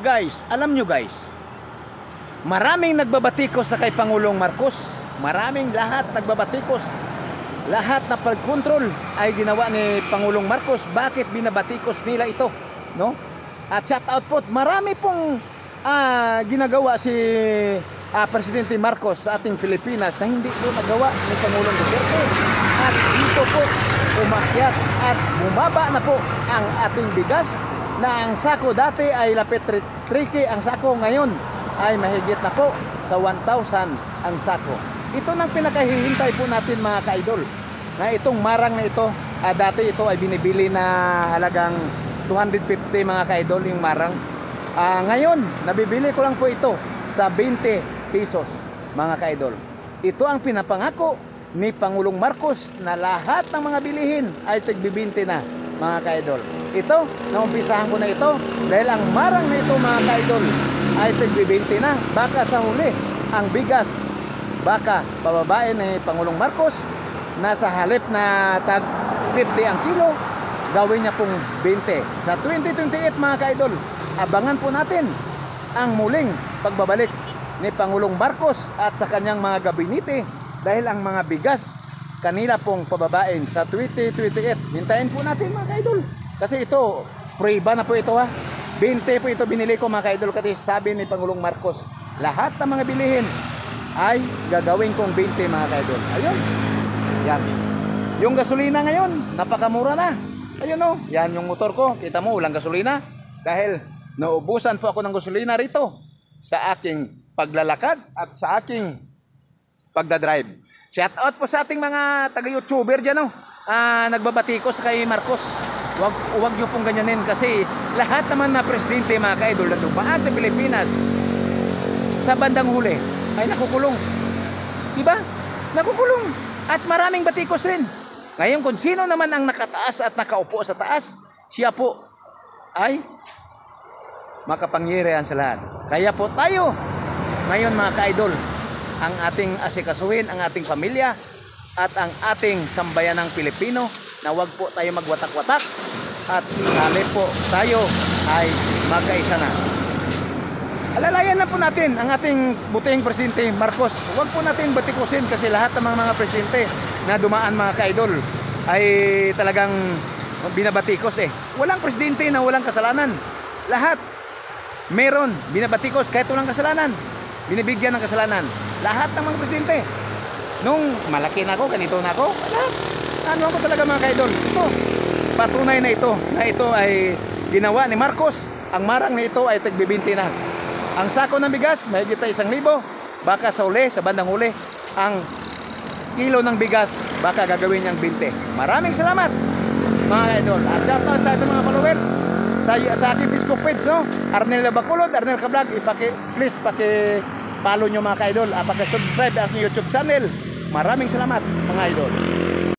Guys, alam nyo guys, maraming nagbabatikos sa kay Pangulong Marcos. Maraming lahat nagbabatikos. Lahat na pagkontrol ay ginawa ni Pangulong Marcos. Bakit binabatikos nila ito? No? At shout out po, marami pong ginagawa si Presidente Marcos sa ating Pilipinas na hindi po nagawa ni Pangulong Duterte. At dito po umakyat at bumaba na po ang ating bigas, na ang sako dati ay lapit 3K ang sako, ngayon ay mahigit na po sa 1,000 ang sako. Ito nang pinakahihintay po natin mga ka-idol, na itong marang na ito, dati ito ay binibili na halagang 250 mga ka-idol yung marang. Ngayon nabibili ko lang po ito sa 20 pesos mga ka-idol. Ito ang pinapangako ni Pangulong Marcos na lahat ng mga bilihin ay tig-20 na mga ka-idol. Ito, naumpisahan ko na ito dahil ang marang na ito mga ka-idol ay tig-20 na. Baka sa huli ang bigas, baka bababain ni Pangulong Marcos na sa halip na tag 50 ang kilo, gawin niya pong 20. Sa 2028 mga ka-idol, abangan po natin ang muling pagbabalik ni Pangulong Marcos at sa kanyang mga gabinete, dahil ang mga bigas kanila pong pababain sa 2028. Hintayin po natin mga ka-idol, kasi ito prueba na po ito ha. 20 po ito binili ko mga ka-idol, kasi sabi ni Pangulong Marcos lahat ng mga bilihin ay gagawin kong 20 mga ka-idol. Ayun, yan. Yung gasolina ngayon napakamura na. Ayun o, yan yung motor ko, kita mo walang gasolina dahil naubusan po ako ng gasolina rito sa aking paglalakad at sa aking pagdadrive. Shout out po sa ating mga taga-YouTuber dyan, nagbabatikos kay Marcos. Huwag nyo pong ganyanin, kasi lahat naman na presidente mga ka-idol na dumaan sa Pilipinas, sa bandang huli ay nakukulong. Diba? Nakukulong. At maraming batikos rin. Ngayon kung sino naman ang nakataas at nakaupo sa taas, siya po ay makapangyarihan sa lahat. Kaya po tayo ngayon mga ka-idol, ang ating asikasuhin, ang ating pamilya at ang ating sambayanang Pilipino, na wag po tayo magwatak-watak at halip po tayo ay magkaisa na. Alalayan na po natin ang ating butihing Presidente Marcos. Huwag po natin batikusin, kasi lahat ng mga presidente na dumaan mga ka-idol ay talagang binabatikos Walang presidente na walang kasalanan. Lahat meron binabatikos kahit walang kasalanan. Binibigyan ng kasalanan lahat ng mga presidente. Nung malaki na ako, ganito na ako, ano ako talaga mga ka-idol. Ito, patunay na ito ay ginawa ni Marcos. Ang marang na ito ay tig-20 na. Ang sako ng bigas, mahigit na 1,000. Baka sa uli, sa bandang uli, ang kilo ng bigas, baka gagawin niyang 20. Maraming salamat mga ka-idol. At shout out sa ating mga followers sa aking Facebook page, Arnel Bacolod, Arnel Ka-Vlog. Please paki-follow nyo mga ka-idol, paki-subscribe ang aking YouTube channel. Maraming salamat mga idol.